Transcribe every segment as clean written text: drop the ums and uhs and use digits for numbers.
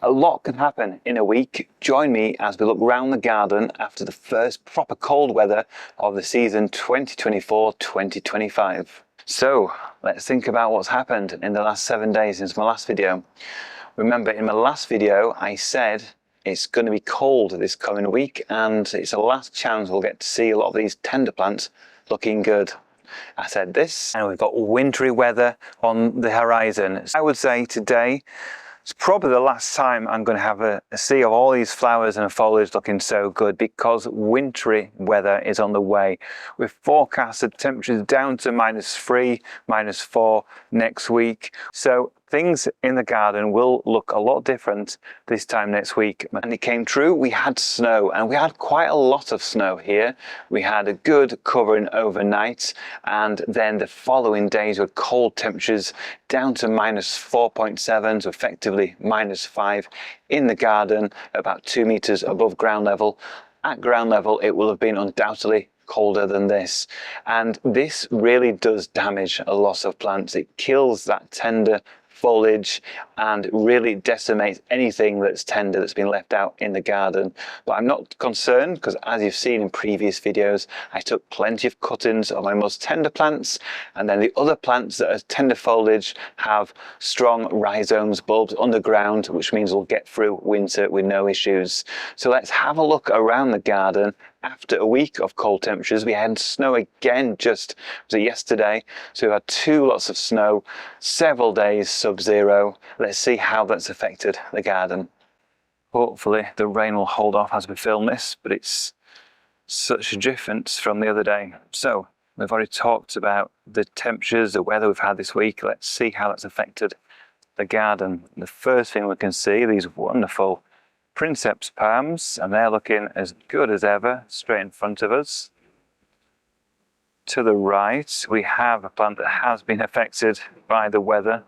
A lot can happen in a week. Join me as we look round the garden after the first proper cold weather of the season 2024-2025. So let's think about what's happened in the last 7 days since my last video. Remember, in my last video I said it's going to be cold this coming week and it's the last chance we'll get to see a lot of these tender plants looking good. I said this, and we've got wintry weather on the horizon. I would say today it's probably the last time I'm going to have a see of all these flowers and foliage looking so good, because wintry weather is on the way. We've forecasted temperatures down to -3, -4 next week. So things in the garden will look a lot different this time next week. And it came true. We had snow, and we had quite a lot of snow here. We had a good covering overnight, and then the following days were cold temperatures down to -4.7, so effectively -5 in the garden, about 2 meters above ground level. At ground level, it will have been undoubtedly colder than this, and this really does damage a lot of plants. It kills that tender foliage and really decimates anything that's tender that's been left out in the garden. But I'm not concerned, because as you've seen in previous videos, I took plenty of cuttings of my most tender plants, and then the other plants that are tender foliage have strong rhizomes, bulbs underground, which means we'll get through winter with no issues. So let's have a look around the garden. After a week of cold temperatures, we had snow again just yesterday. So we had 2 lots of snow, several days sub-zero. Let's see how that's affected the garden. Hopefully the rain will hold off as we film this, but it's such a difference from the other day. So we've already talked about the temperatures, the weather we've had this week. Let's see how that's affected the garden. The first thing we can see, these wonderful Princeps palms, and they're looking as good as ever straight in front of us. To the right we have a plant that has been affected by the weather,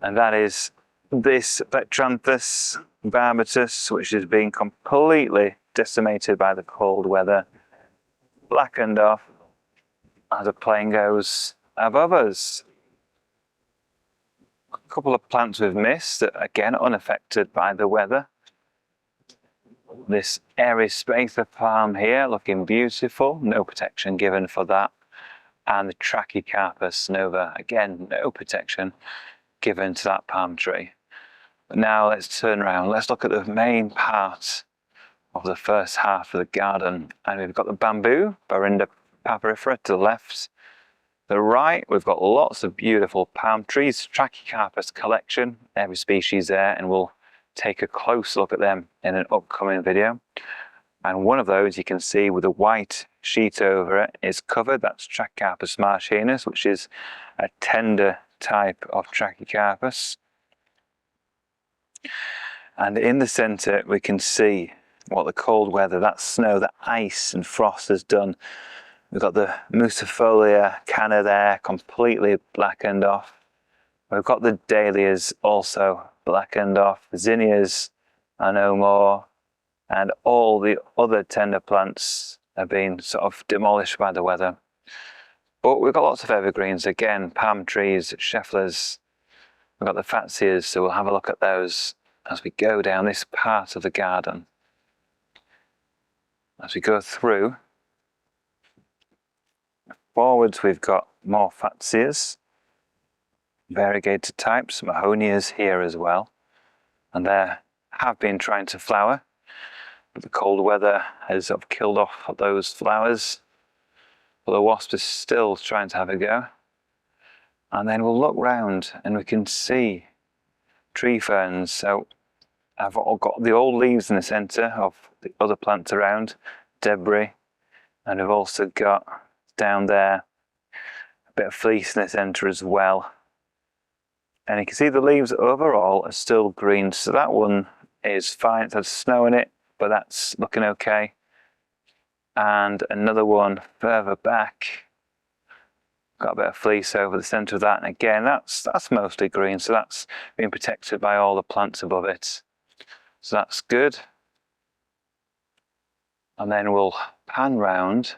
and that is this Plectranthus barbatus, which is being completely decimated by the cold weather, blackened off as the plane goes above us. A couple of plants we've missed that again unaffected by the weather. This Euphorbia palm here looking beautiful, no protection given for that. And the Tracky carpus nova, again no protection given to that palm tree. But now let's turn around, let's look at the main part of the first half of the garden. And we've got the bamboo, Barinda papyrifera to the left. The right, we've got lots of beautiful palm trees, Trachycarpus collection, every species there, and we'll take a close look at them in an upcoming video. And one of those you can see with a white sheet over it is covered. That's Trachycarpus marcinus, which is a tender type of Trachycarpus. And in the center we can see what the cold weather, that snow, that ice and frost has done. We've got the Musifolia canna there, completely blackened off. We've got the dahlias also blackened off. The zinnias are no more. And all the other tender plants have been sort of demolished by the weather. But we've got lots of evergreens again, palm trees, Schefflers. We've got the Fatsias, so we'll have a look at those as we go down this part of the garden. As we go through, forwards we've got more Fatsias, variegated types, Mahonias here as well, and they have been trying to flower, but the cold weather has sort of killed off those flowers, but the wasp is still trying to have a go. And then we'll look round and we can see tree ferns. So I've got the old leaves in the centre of the other plants around, debris, and we've also got down there a bit of fleece in the centre as well. And you can see the leaves overall are still green, so that one is fine. It's had snow in it, but that's looking okay. And another one further back, got a bit of fleece over the centre of that, and again that's mostly green, so that's being protected by all the plants above it, so that's good. And then we'll pan round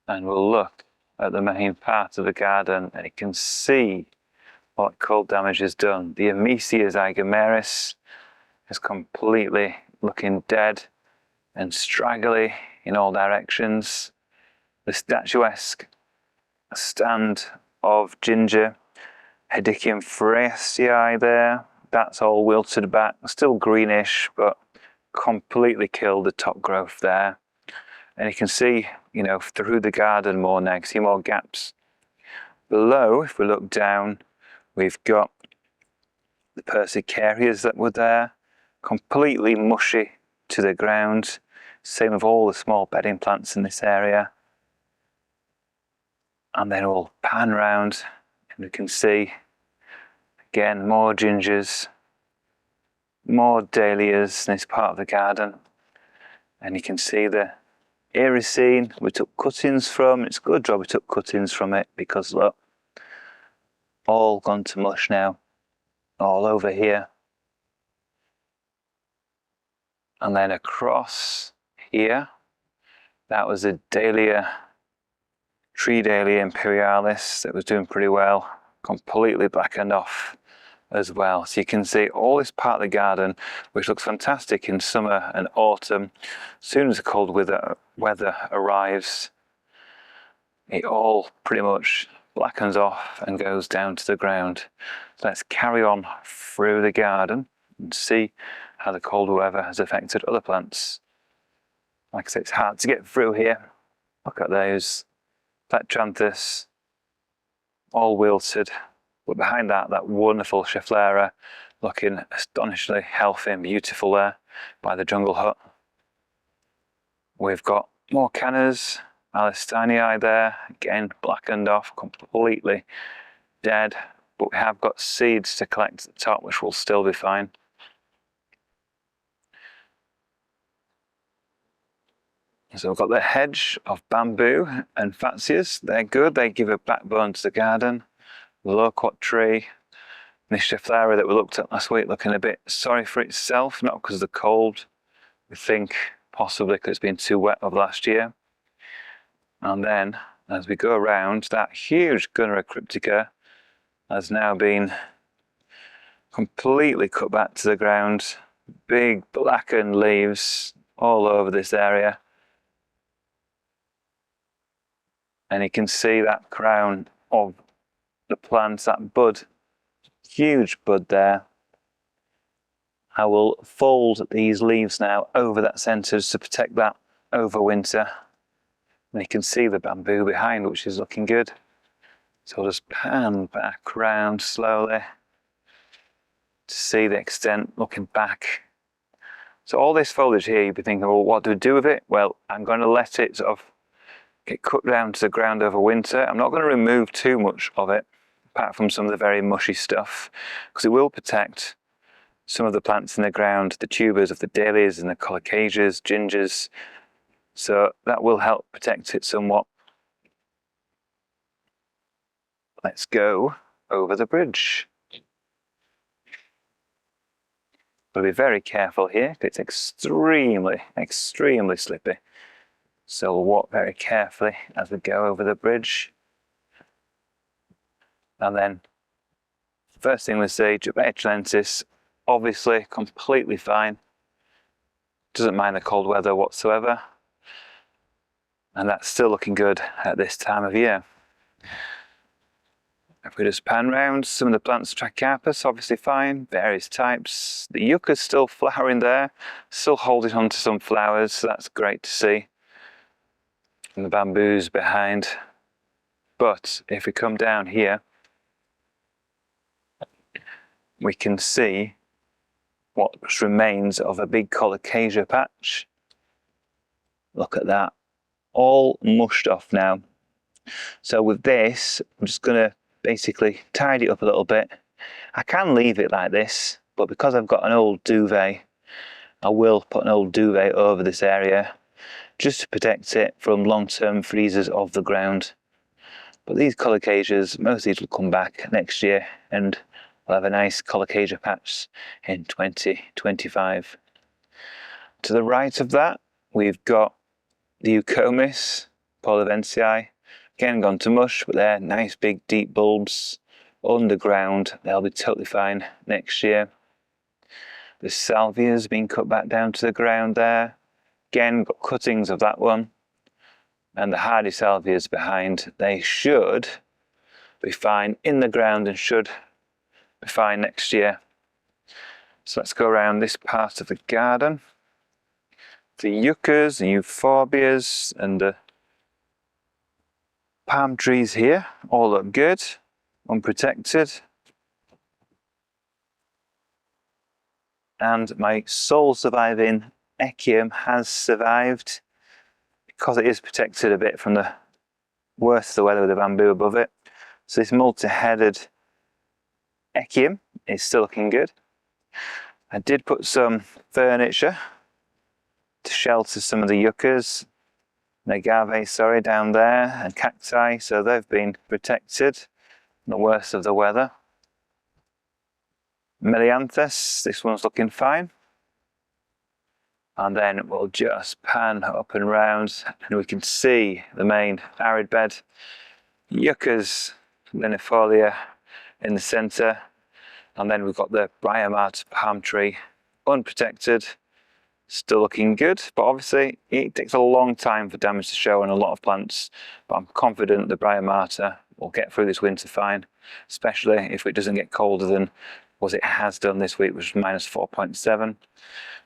and we'll look at the main part of the garden, and you can see what cold damage has done. The Amicia zygomaris is completely looking dead and straggly in all directions. The statuesque stand of ginger, Hedychium fresiae there, that's all wilted back, still greenish, but completely killed the top growth there. And you can see, through the garden more now, you can see more gaps. Below, if we look down, we've got the persicarias that were there, completely mushy to the ground. Same with all the small bedding plants in this area. And then we'll pan round and we can see again more gingers, more dahlias in this part of the garden. And you can see the Isene we took cuttings from. It's a good job we took cuttings from it because look, all gone to mush now, all over here. And then across here, that was a dahlia, tree dahlia imperialis that was doing pretty well, completely blackened off as well. So you can see all this part of the garden, which looks fantastic in summer and autumn. As soon as the cold weather arrives, it all pretty much blackens off and goes down to the ground. So let's carry on through the garden and see how the cold weather has affected other plants. Like I said, it's hard to get through here. Look at those. Plectranthus, all wilted. But behind that, that wonderful Schefflera looking astonishingly healthy and beautiful there by the jungle hut. We've got more cannas, Alisteinii there, again blackened off, completely dead. But we have got seeds to collect at the top, which will still be fine. So we've got the hedge of bamboo and fatsias. They're good, they give a backbone to the garden. The loquat tree, this Schefflera that we looked at last week looking a bit sorry for itself, not because of the cold. We think possibly because it's been too wet of last year. And then as we go around, that huge Gunnera cryptica has now been completely cut back to the ground. Big blackened leaves all over this area. And you can see that crown of the plants, that bud, huge bud there. I will fold these leaves now over that centre to protect that over winter. And you can see the bamboo behind, which is looking good. So I'll just pan back round slowly to see the extent looking back. So all this foliage here, you'd be thinking, well, what do we do with it? Well, I'm going to let it sort of get cut down to the ground over winter. I'm not going to remove too much of it, apart from some of the very mushy stuff, because it will protect some of the plants in the ground, the tubers of the dahlias and the colocasias, gingers. So that will help protect it somewhat. Let's go over the bridge. But be very careful here, because it's extremely slippy. So we'll walk very carefully as we go over the bridge. And then, first thing we see, Jubaea chilensis, obviously completely fine. Doesn't mind the cold weather whatsoever. And that's still looking good at this time of year. If we just pan round, some of the plants, Tracky carpus, obviously fine, various types. The yucca's still flowering there, still holding on to some flowers, so that's great to see. And the bamboos behind. But if we come down here, we can see what remains of a big Colocasia patch. Look at that, all mushed off now. So with this, I'm just going to basically tidy it up a little bit. I can leave it like this, but because I've got an old duvet, I will put an old duvet over this area just to protect it from long-term freezes of the ground. But these Colocasias, most of these will come back next year and we'll have a nice Colocasia patch in 2025. To the right of that, we've got the Eucomis, Poliventii, again gone to mush, but they're nice big deep bulbs, underground, they'll be totally fine next year. The salvia's been cut back down to the ground there. Again, got cuttings of that one. And the hardy salvias behind, they should be fine in the ground and should be fine next year. So let's go around this part of the garden. The yuccas, the euphorbias, and the palm trees here all look good, unprotected. And my sole surviving echium has survived because it is protected a bit from the worst of the weather with the bamboo above it. So this multi-headed echium is still looking good. I did put some furniture to shelter some of the yuccas, the agave, sorry, down there, and cacti, so they've been protected from the worst of the weather. Melianthus, this one's looking fine. And then we'll just pan up and round and we can see the main arid bed. Yuccas, linifolia in the centre, and then we've got the Bryomart palm tree unprotected, still looking good, but obviously it takes a long time for damage to show on a lot of plants, but I'm confident the Bryomata will get through this winter fine, especially if it doesn't get colder than what it has done this week, which was -4.7.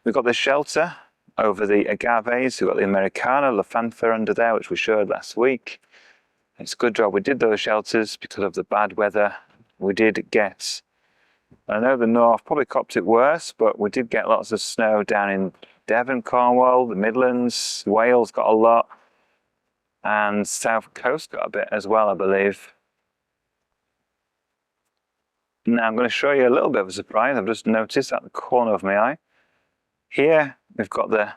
We've got the shelter over the agaves. We've got the Americana, Lophanthera under there, which we showed last week. It's a good job we did those shelters because of the bad weather we did get. I know the north probably copped it worse, but we did get lots of snow down in Devon, Cornwall, the Midlands, Wales got a lot, and South Coast got a bit as well, I believe. Now I'm going to show you a little bit of a surprise I've just noticed at the corner of my eye. Here we've got the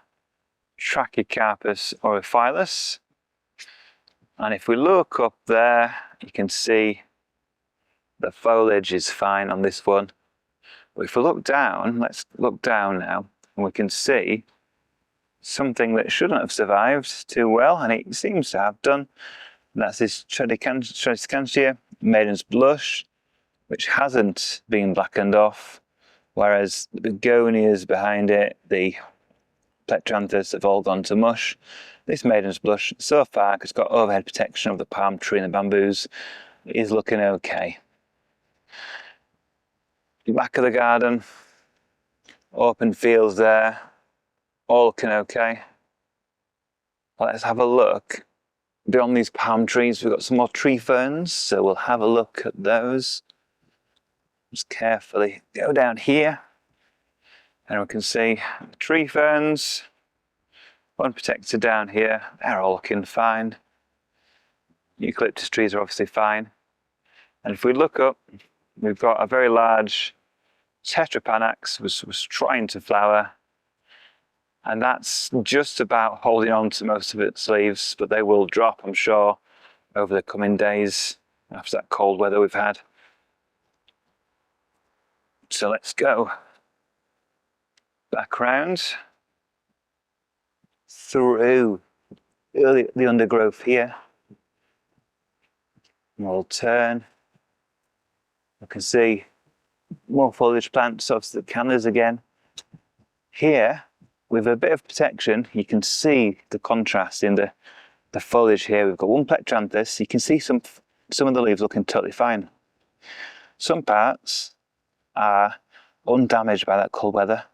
Tracky carpus orophyllus, and if we look up there you can see the foliage is fine on this one. But if we look down, let's look down now, and we can see something that shouldn't have survived too well, and it seems to have done. And that's this Colocasia, Maiden's blush, which hasn't been blackened off, whereas the begonias behind it, the plectranthus, have all gone to mush. This Maiden's blush, so far, it's got overhead protection of the palm tree and the bamboos, is looking okay. The back of the garden, open fields there, all looking okay. Let's have a look. Beyond these palm trees, we've got some more tree ferns, so we'll have a look at those. Just carefully go down here, and we can see the tree ferns, unprotected down here, they're all looking fine. Eucalyptus trees are obviously fine. And if we look up, we've got a very large tetrapanax was trying to flower, and that's just about holding on to most of its leaves, but they will drop, I'm sure, over the coming days after that cold weather we've had. So let's go back round through the undergrowth here, and we'll turn. You can see more foliage plants, obviously the cannas again. Here, with a bit of protection, you can see the contrast in the foliage here. We've got one plectranthus. You can see some of the leaves looking totally fine. Some parts are undamaged by that cold weather,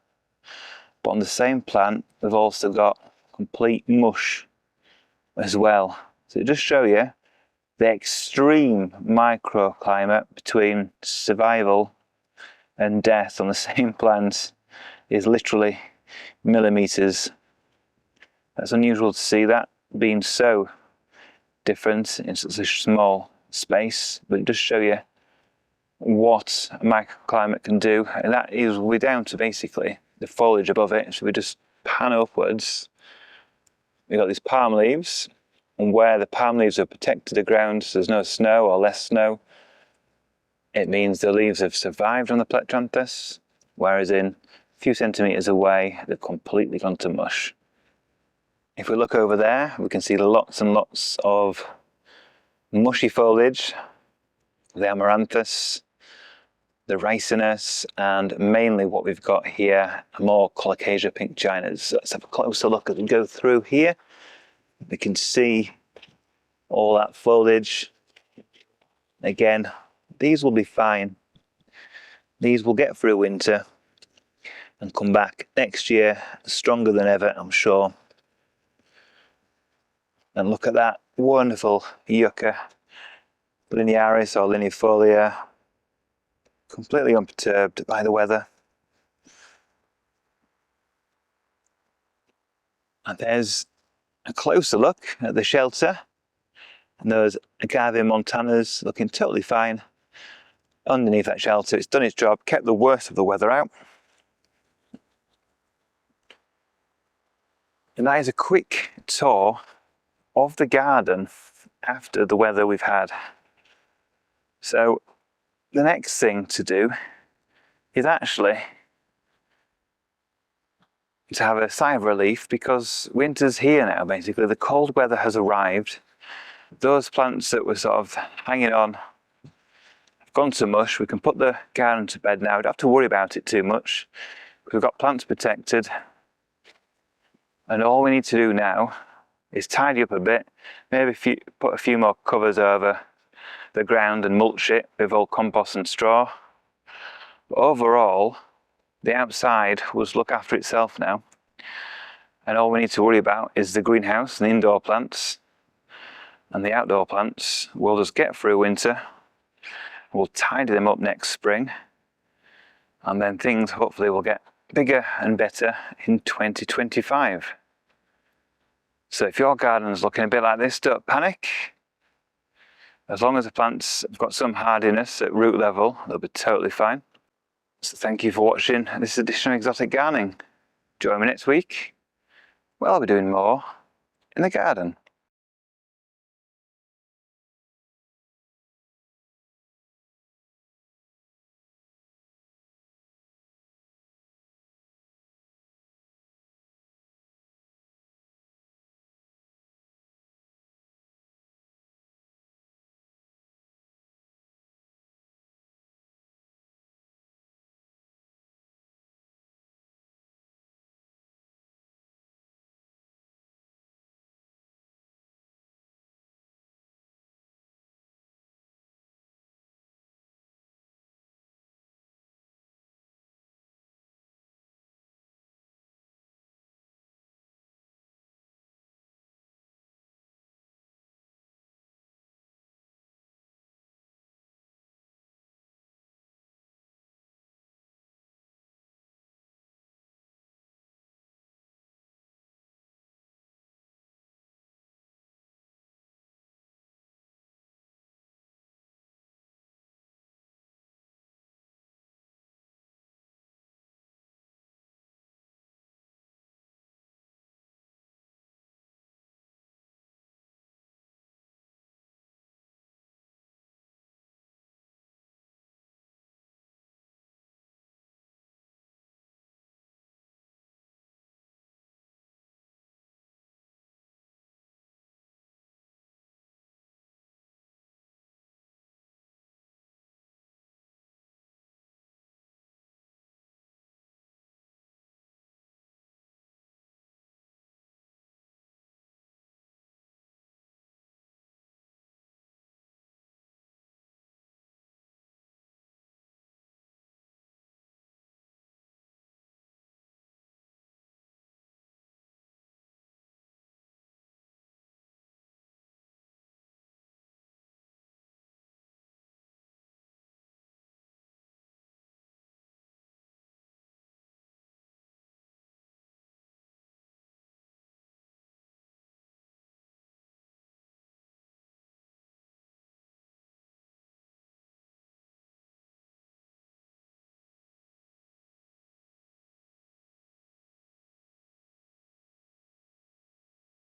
but on the same plant, we've also got complete mush as well. So it just show you the extreme microclimate between survival and death on the same plant is literally millimeters. That's unusual to see that being so different in such a small space, but it does show you what a microclimate can do, and that is we're down to basically the foliage above it. So we just pan upwards, we've got these palm leaves, and where the palm leaves have protected the ground, so there's no snow or less snow, it means the leaves have survived on the plectranthus, whereas in a few centimetres away, they've completely gone to mush. If we look over there, we can see lots and lots of mushy foliage the amaranthus, the ricinus, and mainly what we've got here are more Colocasia pink chinas. So let's have a closer look as we go through here. We can see all that foliage. Again, these will be fine. These will get through winter and come back next year stronger than ever, I'm sure. And look at that wonderful yucca, linearis or lineafolia, completely unperturbed by the weather. And there's a closer look at the shelter, and those agave montanas looking totally fine underneath that shelter. It's done its job, kept the worst of the weather out. And that is a quick tour of the garden after the weather we've had. So the next thing to do is actually to have a sigh of relief, because winter's here now. Basically the cold weather has arrived. Those plants that were sort of hanging on have gone to mush. We can put the garden to bed now. We don't have to worry about it too much. We've got plants protected, and all we need to do now is tidy up a bit, maybe put a few more covers over the ground and mulch it with old compost and straw. But overall, the outside will look after itself now, and all we need to worry about is the greenhouse and the indoor plants, and the outdoor plants will just get through winter. We'll tidy them up next spring, and then things hopefully will get bigger and better in 2025. So if your garden's looking a bit like this, don't panic. As long as the plants have got some hardiness at root level, they'll be totally fine. So thank you for watching this edition of Exotic Gardening. Join me next week. Well, I'll be doing more in the garden.